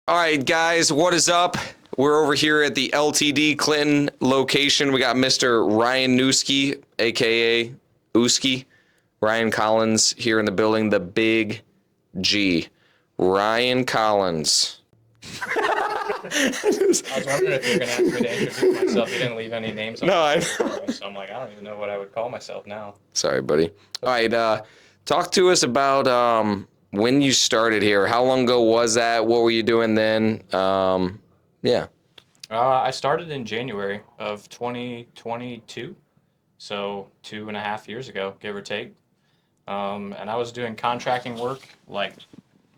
All right, guys, what is up? We're over here at the LTD Clinton location. We got Mr. Ryan Newski, aka Uski, Ryan Collins here in the building. The Big G, Ryan Collins. I was wondering if you were going to ask me to introduce myself. You didn't leave any names on No, the I table for me, so I'm like, I don't even know what I would call myself now. Sorry, buddy. All right, talk to us about when you started here. How long ago was that? What were you doing then? Yeah. I started in January of 2022, so 2.5 years ago, give or take. And I was doing contracting work like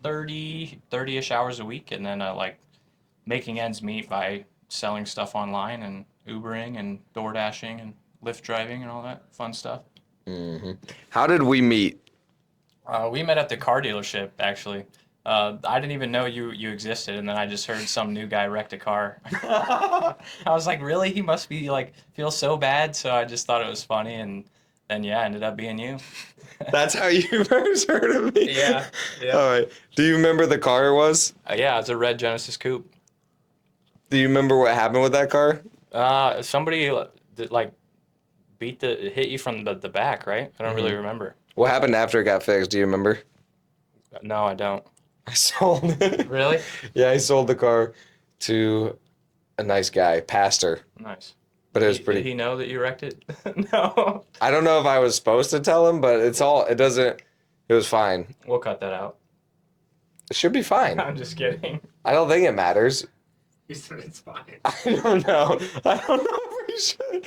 30-ish hours a week, and then like making ends meet by selling stuff online and Ubering and Door Dashing and Lyft driving and all that fun stuff. How did we meet? We met at the car dealership, actually. I didn't even know you existed, and then I just heard some new guy wrecked a car. I was like, really? He must be like feel so bad. So I just thought it was funny, and then yeah, ended up being you. That's how you first heard of me? Yeah, yeah. All right. Do you remember the car it was? Yeah, it's a red Genesis Coupe. Do you remember what happened with that car? Somebody like hit you from the back, right? I don't really remember. What happened after it got fixed? Do you remember? No, I don't. I sold it. Really? Yeah, I sold the car to a nice guy, pastor. Nice. But it was Did pretty. he know that you wrecked it? No. I don't know if I was supposed to tell him, but it doesn't, it was fine. We'll cut that out. It should be fine. I'm just kidding. I don't think it matters. He said it's fine. I don't know. I don't know if we should.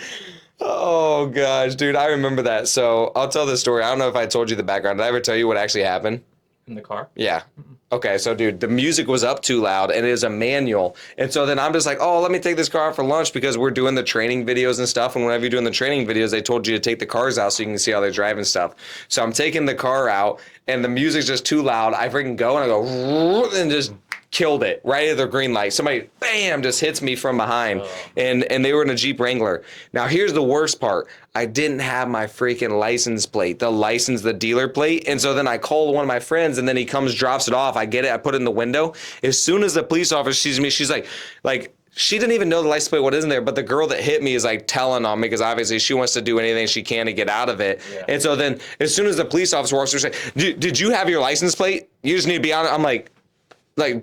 Oh, gosh, dude, I remember that. So I'll tell this story. I don't know if I told you the background. Did I ever tell you what actually happened? In the car? Yeah. Okay, so dude, the music was up too loud and it is a manual. And so then I'm just like, oh, let me take this car out for lunch because we're doing the training videos and stuff. And whenever you're doing the training videos, they told you to take the cars out so you can see how they drive and stuff. So I'm taking the car out and the music's just too loud. I freaking go and I go and just killed it right at the green light. Somebody, bam, just hits me from behind. And they were in a Jeep Wrangler. Now, here's the worst part. I didn't have my freaking license plate, the dealer plate. And so then I called one of my friends and then he comes, drops it off. I get it. I put it in the window. As soon as the police officer sees me, she's like, she didn't even know the license plate, what isn't there, but the girl that hit me is like telling on me because obviously she wants to do anything she can to get out of it. Yeah. And so then as soon as the police officer walks through, say, did you have your license plate? You just need to be on it. I'm like,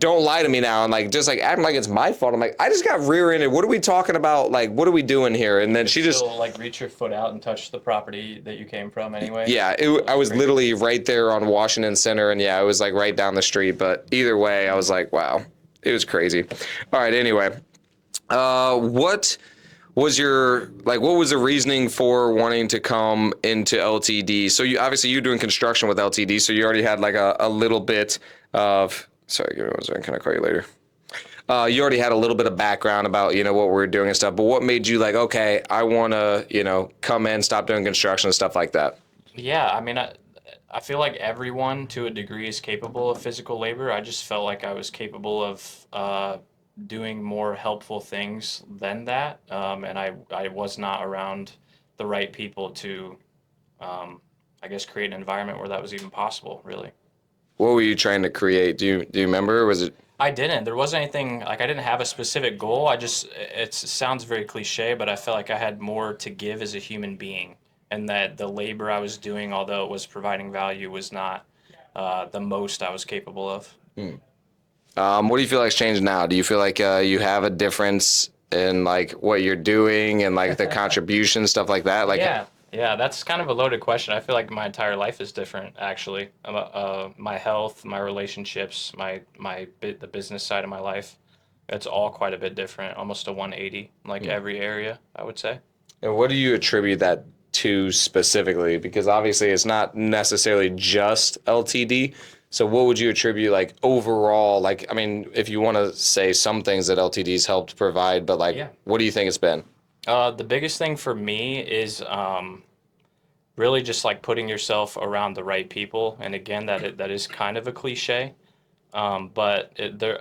don't lie to me now. And like, just like acting like it's my fault. I'm like, I just got rear-ended. What are we talking about? Like, what are we doing here? And then she just like reach your foot out and touch the property that you came from anyway. Yeah, I was literally right there on Washington Center. And yeah, it was like right down the street. But either way, I was like, wow, it was crazy. All right. Anyway, what was the reasoning for wanting to come into LTD? So you're doing construction with LTD. So you already had like a little bit of, sorry, give me one second. Can I call you later? You already had a little bit of background about, what we were doing and stuff, but what made you like, okay, I want to, come in, stop doing construction and stuff like that? Yeah, I mean, I feel like everyone to a degree is capable of physical labor. I just felt like I was capable of doing more helpful things than that, and I was not around the right people to, I guess, create an environment where that was even possible, really. What were you trying to create? Do you remember? Or was it? I didn't. There wasn't anything, like I didn't have a specific goal. It sounds very cliche, but I felt like I had more to give as a human being, and that the labor I was doing, although it was providing value, was not the most I was capable of. What do you feel like's changed now? Do you feel like you have a difference in like what you're doing and like the contribution, stuff like that? Like, Yeah, that's kind of a loaded question. I feel like my entire life is different, actually. My health, my relationships, the business side of my life, it's all quite a bit different, almost a 180, like every area, I would say. And what do you attribute that to specifically? Because obviously it's not necessarily just LTD. So what would you attribute like overall? Like, I mean, if you want to say some things that LTD's helped provide, but like, what do you think it's been? The biggest thing for me is really just like putting yourself around the right people. And again, that is kind of a cliche, but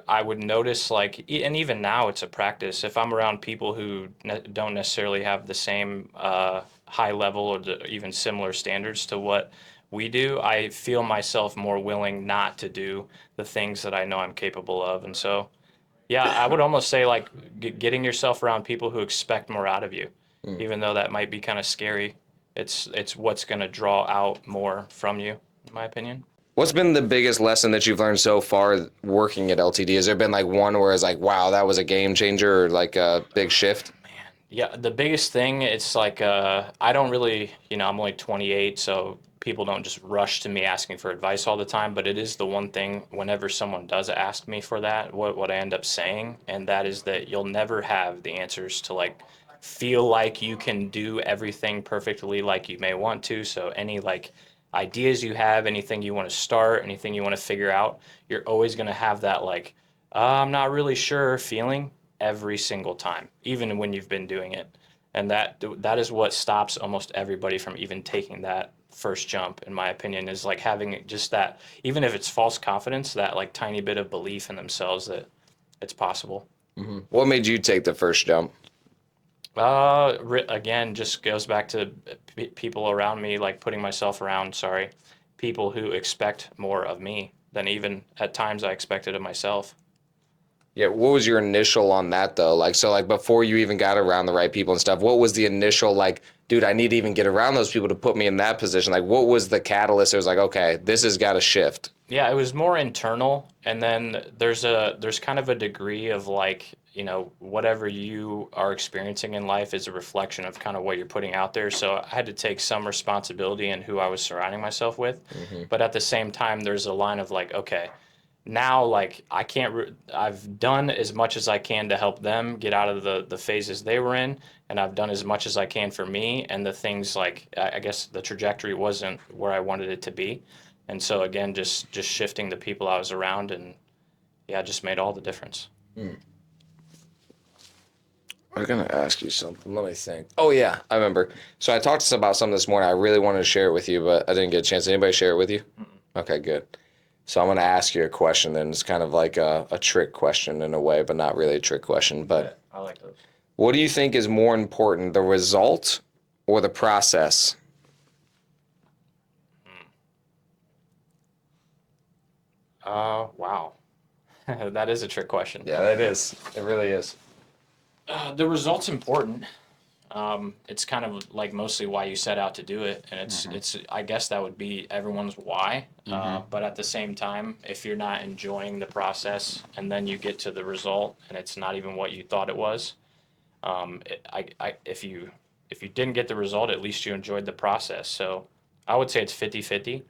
I would notice like, and even now it's a practice. If I'm around people who don't necessarily have the same high level or even similar standards to what we do, I feel myself more willing not to do the things that I know I'm capable of. And so Yeah, I would almost say like getting yourself around people who expect more out of you, even though that might be kind of scary. It's what's going to draw out more from you, in my opinion. What's been the biggest lesson that you've learned so far working at LTD? Has there been like one where it's like, wow, that was a game changer or like a big shift? Yeah, the biggest thing, it's like I don't really, I'm only 28, so people don't just rush to me asking for advice all the time, but it is the one thing whenever someone does ask me for that, what I end up saying, and that is that you'll never have the answers to like feel like you can do everything perfectly like you may want to. So any like ideas you have, anything you want to start, anything you want to figure out, you're always going to have that like I'm not really sure feeling every single time, even when you've been doing it. And that is what stops almost everybody from even taking that first jump, in my opinion, is like having just that, even if it's false confidence, that like tiny bit of belief in themselves that it's possible. What made you take the first jump? Again, just goes back to people around me, like putting myself around, sorry, people who expect more of me than even at times I expected of myself. Yeah, what was your initial on that though? Like, so like before you even got around the right people and stuff, what was the initial like, dude, I need to even get around those people to put me in that position? Like, what was the catalyst? It was like, okay, this has got to shift. Yeah, it was more internal, and then there's kind of a degree of like, whatever you are experiencing in life is a reflection of kind of what you're putting out there. So I had to take some responsibility in who I was surrounding myself with. But at the same time, there's a line of like, okay, now like I can't I've done as much as I can to help them get out of the phases they were in, and I've done as much as I can for me, and the things like I guess the trajectory wasn't where I wanted it to be. And so again, just shifting the people I was around, and yeah, just made all the difference. I was gonna ask you something. Let me think. Oh yeah, I remember. So I talked about something this morning. I really wanted to share it with you, but I didn't get a chance. Did anybody share it with you? Okay, good. So I'm gonna ask you a question. Then it's kind of like a trick question in a way, but not really a trick question. But I like those. what do you think is more important, the result or the process? Wow. That is a trick question. Yeah, that is. It really is. The result's important. It's kind of like mostly why you set out to do it, and it's I guess that would be everyone's why. But at the same time, if you're not enjoying the process and then you get to the result and it's not even what you thought it was, if you didn't get the result, at least you enjoyed the process. So I would say it's 50-50,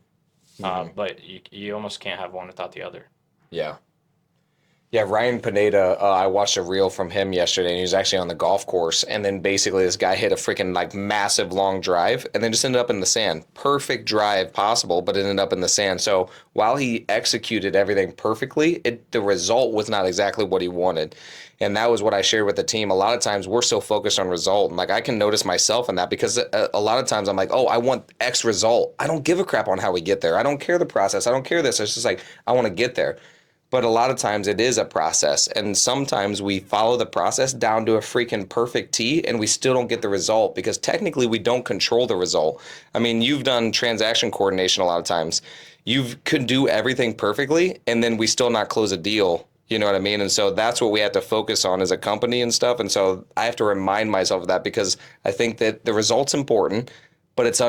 but you almost can't have one without the other. Yeah. Yeah, Ryan Pineda, I watched a reel from him yesterday, and he was actually on the golf course, and then basically this guy hit a freaking like massive long drive, and then just ended up in the sand. Perfect drive possible, but it ended up in the sand. So while he executed everything perfectly, the result was not exactly what he wanted. And that was what I shared with the team. A lot of times we're so focused on result, and like I can notice myself in that because a lot of times I'm like, oh, I want X result. I don't give a crap on how we get there. I don't care the process. I don't care this. It's just like I want to get there. But a lot of times it is a process, and sometimes we follow the process down to a freaking perfect T, and we still don't get the result because technically we don't control the result. I mean, you've done transaction coordination a lot of times. You could do everything perfectly, and then we still not close a deal. You know what I mean? And so that's what we have to focus on as a company and stuff. And so I have to remind myself of that because I think that the result's important, but it's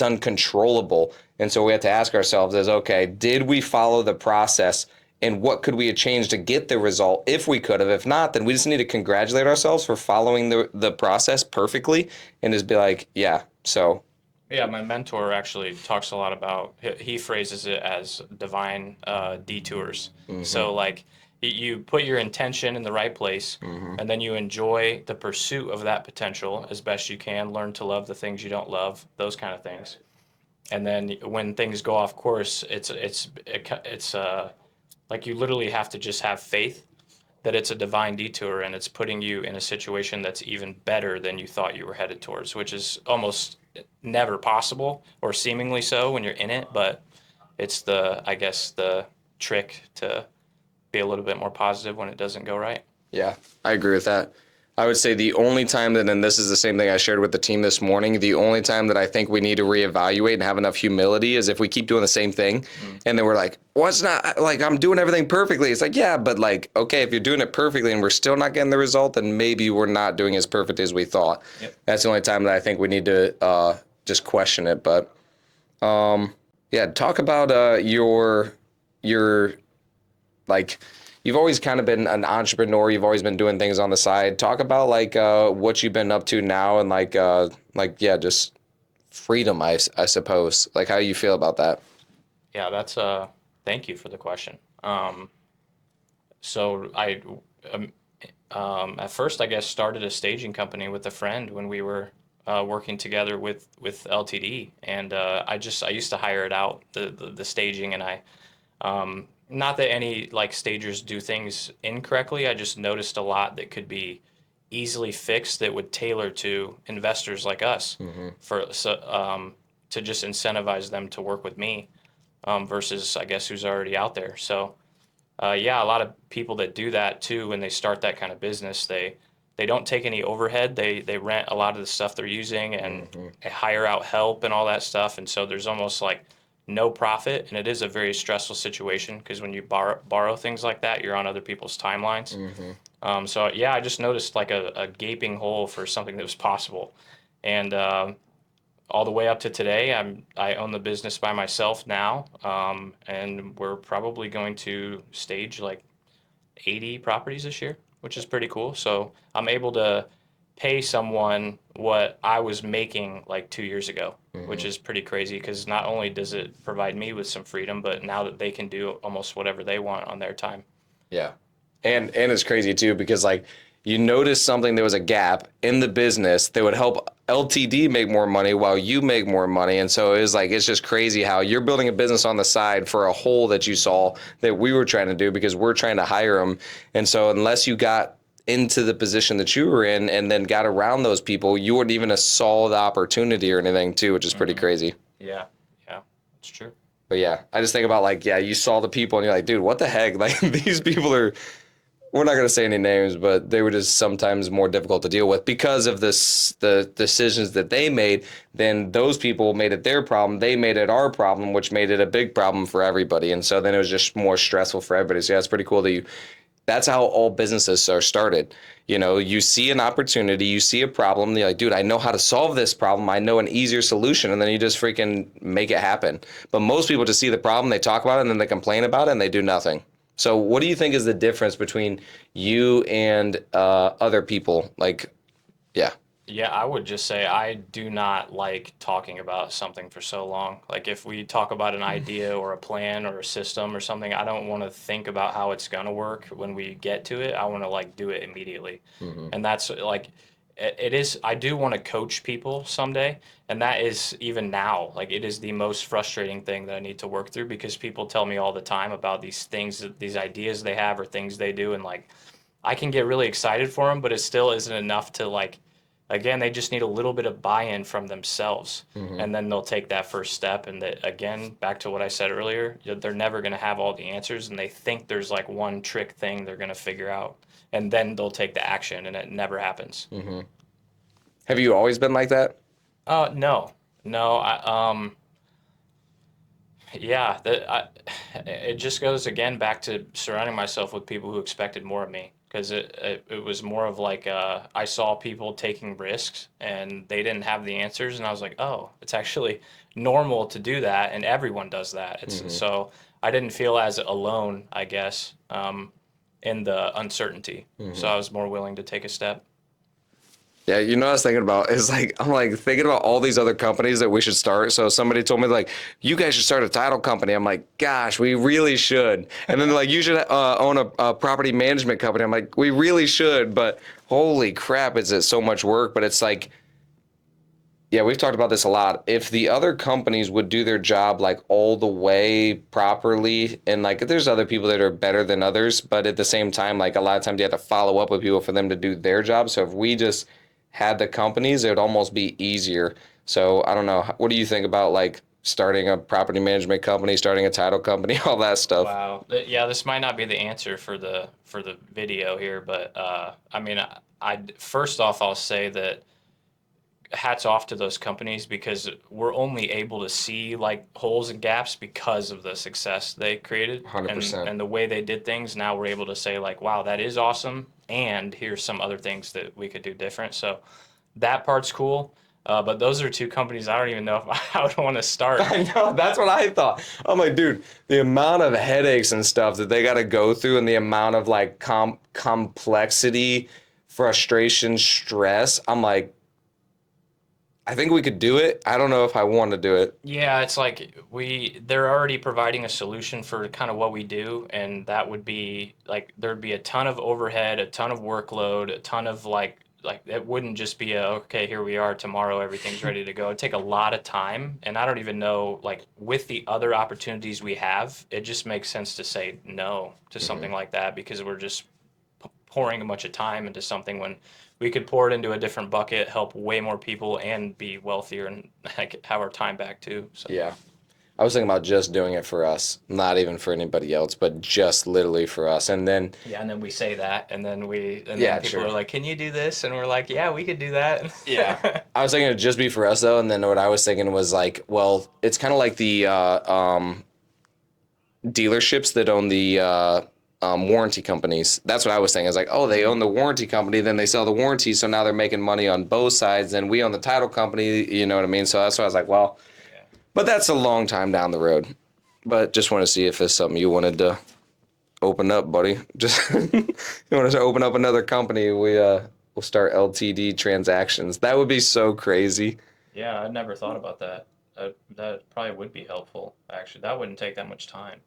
uncontrollable. And so we have to ask ourselves is, okay, did we follow the process? And what could we have changed to get the result if we could have? If not, then we just need to congratulate ourselves for following the process perfectly and just be like, yeah, so. Yeah, my mentor actually talks a lot about, he phrases it as divine detours. So, like, you put your intention in the right place, and then you enjoy the pursuit of that potential as best you can, learn to love the things you don't love, those kind of things. And then when things go off course, it's like you literally have to just have faith that it's a divine detour and it's putting you in a situation that's even better than you thought you were headed towards, which is almost never possible or seemingly so when you're in it. But it's I guess, the trick to be a little bit more positive when it doesn't go right. Yeah, I agree with that. I would say the only time that, and this is the same thing I shared with the team this morning, the only time that I think we need to reevaluate and have enough humility is if we keep doing the same thing and then we're like, well, it's not like I'm doing everything perfectly. It's like, yeah, but like, okay, if you're doing it perfectly and we're still not getting the result, then maybe we're not doing as perfect as we thought. Yep. That's the only time that I think we need to just question it. But yeah, talk about your like, you've always kind of been an entrepreneur. You've always been doing things on the side. Talk about like what you've been up to now and like yeah, just freedom, I suppose. Like how you feel about that. Yeah, that's thank you for the question. So I at first I guess started a staging company with a friend when we were working together with LTD, and I used to hire it out the staging, and I not that any like stagers do things incorrectly. I just noticed a lot that could be easily fixed that would tailor to investors like us to just incentivize them to work with me versus I guess who's already out there. So yeah, a lot of people that do that too when they start that kind of business, they don't take any overhead. They rent a lot of the stuff they're using and they hire out help and all that stuff. And so there's almost like no profit, and it is a very stressful situation because when you borrow things like that, you're on other people's timelines. So yeah, I just noticed like a gaping hole for something that was possible, and all the way up to today, I own the business by myself now, and we're probably going to stage like 80 properties this year, which is pretty cool. So I'm able to pay someone what I was making like 2 years ago, which is pretty crazy because not only does it provide me with some freedom, but now that they can do almost whatever they want on their time. Yeah. And it's crazy too because like you notice something, there was a gap in the business that would help LTD make more money while you make more money. And so it was like, it's just crazy how you're building a business on the side for a hole that you saw that we were trying to do because we're trying to hire them. And so unless you got into the position that you were in and then got around those people, you wouldn't even have saw the opportunity or anything too, which is pretty crazy. Yeah, it's true. But yeah, I just think about like, yeah, you saw the people and you're like, dude, what the heck? Like these people are, we're not going to say any names, but they were just sometimes more difficult to deal with because of the decisions that they made. Then those people made it their problem. They made it our problem, which made it a big problem for everybody. And so then it was just more stressful for everybody. So yeah, it's pretty cool that that's how all businesses are started. You know, you see an opportunity, you see a problem, you're like, dude, I know how to solve this problem. I know an easier solution. And then you just freaking make it happen. But most people just see the problem, they talk about it, and then they complain about it, and they do nothing. So what do you think is the difference between you and other people? Like, yeah. Yeah, I would just say I do not like talking about something for so long. Like if we talk about an idea or a plan or a system or something, I don't want to think about how it's going to work when we get to it. I want to like do it immediately. And that's like it is I do want to coach people someday, and that is even now. Like it is the most frustrating thing that I need to work through because people tell me all the time about these things, these ideas they have or things they do, and like I can get really excited for them, but it still isn't enough to like again, they just need a little bit of buy-in from themselves, and then they'll take that first step. And that, again, back to what I said earlier, they're never going to have all the answers, and they think there's like one trick thing they're going to figure out, and then they'll take the action, and it never happens. Have you always been like that? No. Yeah, it just goes again back to surrounding myself with people who expected more of me. Because it was more of like I saw people taking risks and they didn't have the answers, and I was like, oh, it's actually normal to do that, and everyone does that. So I didn't feel as alone, I guess, in the uncertainty. So I was more willing to take a step. Yeah, you know what I was thinking about is like I'm like thinking about all these other companies that we should start. So somebody told me like, you guys should start a title company. I'm like, gosh, we really should. And then like, you should own a property management company. I'm like, we really should, but holy crap, is it so much work? But it's like, yeah, we've talked about this a lot. If the other companies would do their job like all the way properly, and like there's other people that are better than others, but at the same time, like a lot of times you have to follow up with people for them to do their job. So if we just had the companies, it would almost be easier. So I don't know. What do you think about like starting a property management company, starting a title company, all that stuff? Wow. Yeah, this might not be the answer for the video here, but I mean, first off, I'll say that hats off to those companies because we're only able to see like holes and gaps because of the success they created 100%. and the way they did things. Now we're able to say like, wow, that is awesome. And here's some other things that we could do different. So that part's cool. But those are two companies I don't even know if I would want to start. I know, that's what I thought. I'm like, dude, the amount of headaches and stuff that they got to go through and the amount of like complexity, frustration, stress. I'm like, I think we could do it. I don't know if I want to do it. Yeah, it's like they're already providing a solution for kind of what we do, and that would be like there'd be a ton of overhead, a ton of workload, a ton of like it wouldn't just be a okay, here we are, tomorrow everything's ready to go. It'd take a lot of time, and I don't even know like with the other opportunities we have, it just makes sense to say no to something like that because we're just pouring a bunch of time into something when we could pour it into a different bucket, help way more people, and be wealthier and like, have our time back too. So. Yeah. I was thinking about just doing it for us, not even for anybody else, but just literally for us. And then Yeah, and then we say that, and then Yeah, people true. are like, "Can you do this?" And we're like, "Yeah, we could do that." yeah, I was thinking it'd just be for us though. And then what I was thinking was like, well, it's kind of like the dealerships that own the warranty companies. That's what I was saying. It's like, oh, they own the warranty company, then they sell the warranty, so now they're making money on both sides. And we own the title company. You know what I mean? So that's why I was like, well, but that's a long time down the road. But just want to see if it's something you wanted to open up, buddy. Just you want to open up another company? We'll start LTD transactions. That would be so crazy. Yeah, I never thought about that. That probably would be helpful. Actually, that wouldn't take that much time.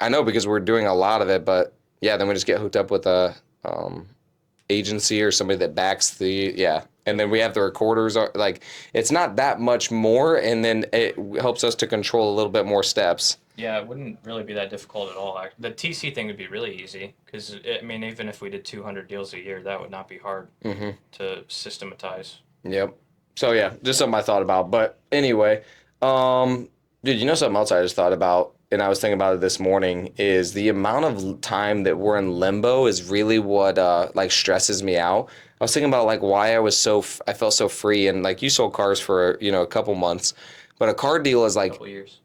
I know because we're doing a lot of it, but yeah, then we just get hooked up with a agency or somebody that backs and then we have the recorders. Like it's not that much more, and then it helps us to control a little bit more steps. Yeah, it wouldn't really be that difficult at all. The TC thing would be really easy because I mean, even if we did 200 deals a year, that would not be hard to systematize. Yep. So yeah, just something I thought about. But anyway, dude, you know something else I just thought about, and I was thinking about it this morning, is the amount of time that we're in limbo is really what like stresses me out. I was thinking about like why I felt so free, and like you sold cars for a couple months, but a car deal is A like, couple years.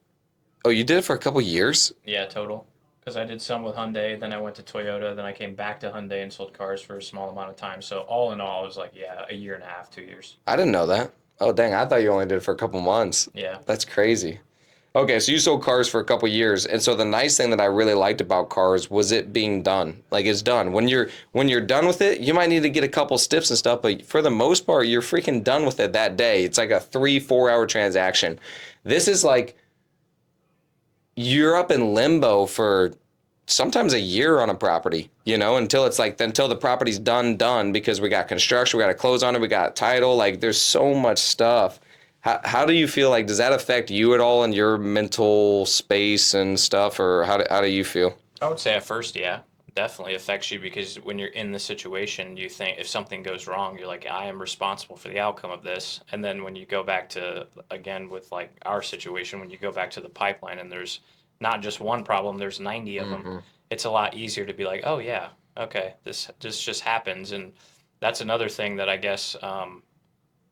oh, you did it for a couple years? Yeah, total. Because I did some with Hyundai, then I went to Toyota, then I came back to Hyundai and sold cars for a small amount of time. So all in all, it was like, yeah, a year and a half, 2 years. I didn't know that. Oh, dang, I thought you only did it for a couple months. Yeah. That's crazy. Okay, so you sold cars for a couple years, and so the nice thing that I really liked about cars was it being done. Like it's done. When you're done with it, you might need to get a couple stips and stuff, but for the most part, you're freaking done with it that day. It's like a 3-4 hour transaction. This is like you're up in limbo for sometimes a year on a property, until the property's done because we got construction, we got to close on it, we got title. Like there's so much stuff. How do you feel? Like, does that affect you at all in your mental space and stuff, or how do you feel? I would say at first, yeah, definitely affects you because when you're in the situation, you think if something goes wrong, you're like, I am responsible for the outcome of this. And then when you go back to, again, with like our situation, when you go back to the pipeline and there's not just one problem, there's 90 of them, it's a lot easier to be like, oh, yeah, okay, this just happens. And that's another thing that I guess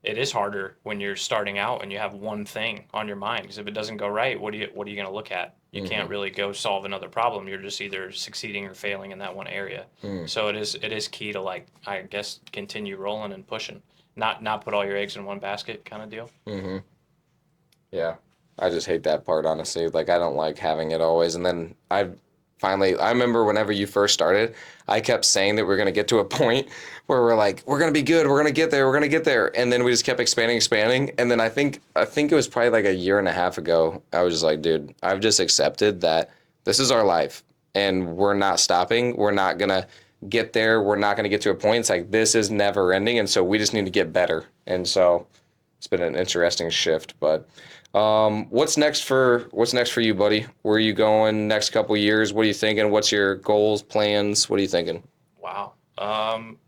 it is harder when you're starting out and you have one thing on your mind because if it doesn't go right, what are you going to look at? You can't really go solve another problem. You're just either succeeding or failing in that one area. So it is key to like I guess continue rolling and pushing, not put all your eggs in one basket kind of deal. Yeah, I just hate that part, honestly. Like, I don't like having it always. And then I remember whenever you first started, I kept saying that we're going to get to a point where we're like, we're going to be good, we're going to get there, we're going to get there. And then we just kept expanding. And then I think it was probably like a year and a half ago, I was just like, dude, I've just accepted that this is our life and we're not stopping. We're not going to get there. We're not going to get to a point. It's like, this is never ending. And so we just need to get better. And so it's been an interesting shift, but what's next for you, buddy? Where are you going next couple years? What are you thinking? What's your goals, plans? What are you thinking? Wow.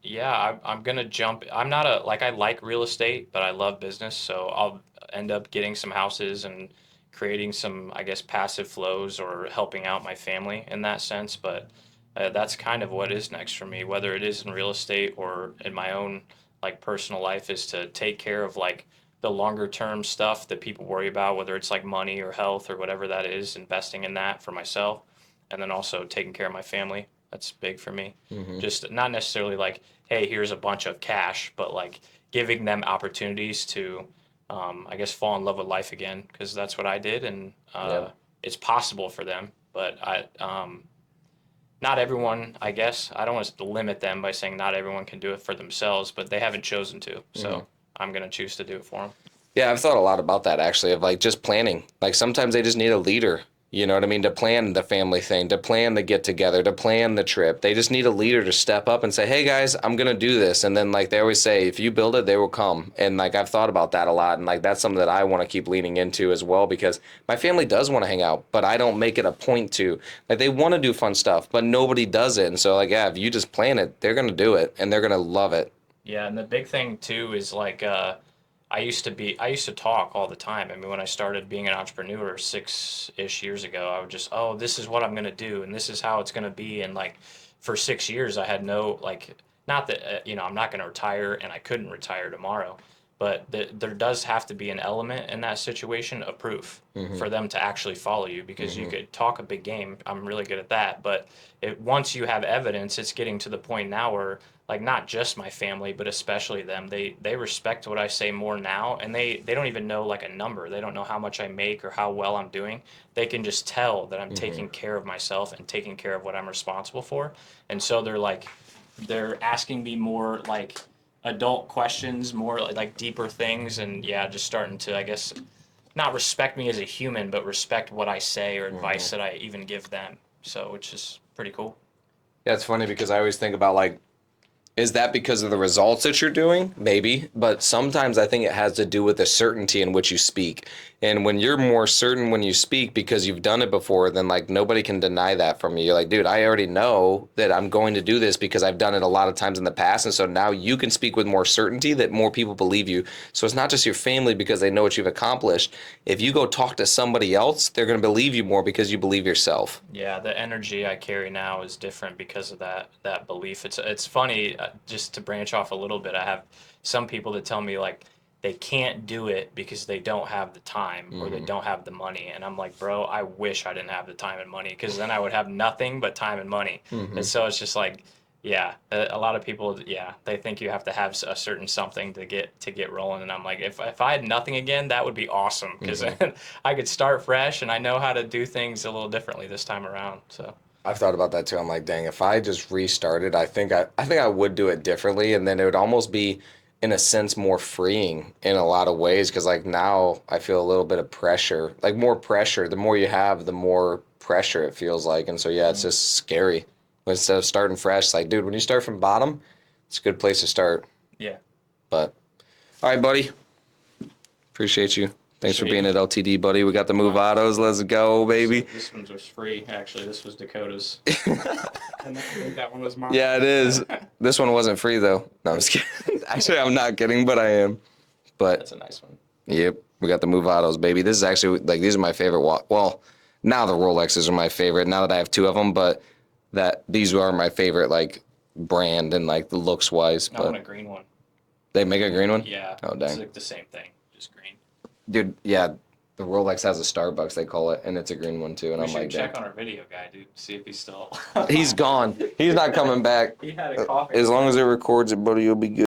Yeah, I'm gonna jump. I'm not I like real estate, but I love business, so I'll end up getting some houses and creating some, I guess, passive flows or helping out my family in that sense. But That's kind of what is next for me, whether it is in real estate or in my own like personal life, is to take care of like the longer term stuff that people worry about, whether it's like money or health or whatever that is, investing in that for myself, and then also taking care of my family. That's big for me. Just not necessarily like, hey, here's a bunch of cash, but like giving them opportunities to, I guess, fall in love with life again, because that's what I did, and Yep. it's possible for them. But not everyone, I guess. I don't want to limit them by saying not everyone can do it for themselves, but they haven't chosen to. So I'm going to choose to do it for them. Yeah, I've thought a lot about that actually, of like just planning. Like sometimes they just need a leader, you know what I mean, to plan the family thing, to plan the get together, to plan the trip. They just need a leader to step up and say, hey guys, I'm going to do this. And then like they always say, if you build it, they will come. And like I've thought about that a lot. And like that's something that I want to keep leaning into as well, because my family does want to hang out, but I don't make it a point to. Like they want to do fun stuff, but nobody does it. And so like, yeah, if you just plan it, they're going to do it and they're going to love it. Yeah, and the big thing too is like I used to talk all the time. I mean, when I started being an entrepreneur 6-ish years ago, I would just, oh, this is what I'm gonna do, and this is how it's gonna be. And like, for 6 years, I had no like, not that I'm not gonna retire, and I couldn't retire tomorrow, but there does have to be an element in that situation of proof for them to actually follow you, because you could talk a big game. I'm really good at that, but once you have evidence, it's getting to the point now where like not just my family, but especially them, they respect what I say more now, and they don't even know like a number. They don't know how much I make or how well I'm doing. They can just tell that I'm taking care of myself and taking care of what I'm responsible for. And so they're asking me more like adult questions, more like deeper things, and yeah, just starting to, I guess, not respect me as a human, but respect what I say or advice that I even give them. So, which is pretty cool. Yeah, it's funny because I always think about like, is that because of the results that you're doing? Maybe. But sometimes I think it has to do with the certainty in which you speak. And when you're more certain when you speak because you've done it before, then like nobody can deny that from you. You're like, dude, I already know that I'm going to do this because I've done it a lot of times in the past. And so now you can speak with more certainty that more people believe you. So it's not just your family because they know what you've accomplished. If you go talk to somebody else, they're going to believe you more because you believe yourself. Yeah, the energy I carry now is different because of that belief. It's funny, just to branch off a little bit. I have some people that tell me like they can't do it because they don't have the time or they don't have the money, and I'm like, bro, I wish I didn't have the time and money, because then I would have nothing but time and money. And so it's just like, yeah, a lot of people, yeah, they think you have to have a certain something to get rolling, and I'm like, if I had nothing again, that would be awesome, because then I could start fresh, and I know how to do things a little differently this time around. So I've thought about that too. I'm like, dang, if I just restarted, I think I would do it differently, and then it would almost be, in a sense, more freeing in a lot of ways. Because like now, I feel a little bit of pressure, like more pressure. The more you have, the more pressure it feels like, and so yeah, it's just scary. Instead of starting fresh, it's like, dude, when you start from bottom, it's a good place to start. yeah, But all right, buddy, appreciate you. Thanks for being at LTD, buddy. We got the Movados. Let's go, baby. this one was free. Actually, this was Dakota's. And I think that one was mine. Yeah, it is. This one wasn't free though. No, I'm just kidding. Actually, I'm not kidding, but I am. But That's a nice one. yep, we got the Movados, baby. This is actually like, these are my favorite. Well, now the Rolexes are my favorite. Now that I have two of them, but these are my favorite, like brand and like the looks wise. I want But a green one. they make a green one. Yeah. Oh, It's dang. like the same thing, just green. Dude, yeah, the Rolex has a Starbucks, they call it, and it's a green one too. And We I'm should like, check dang. on our video guy, dude. See if he's still. He's gone. He's not coming back. He had a coffee. As long as it records it, buddy, you'll be good.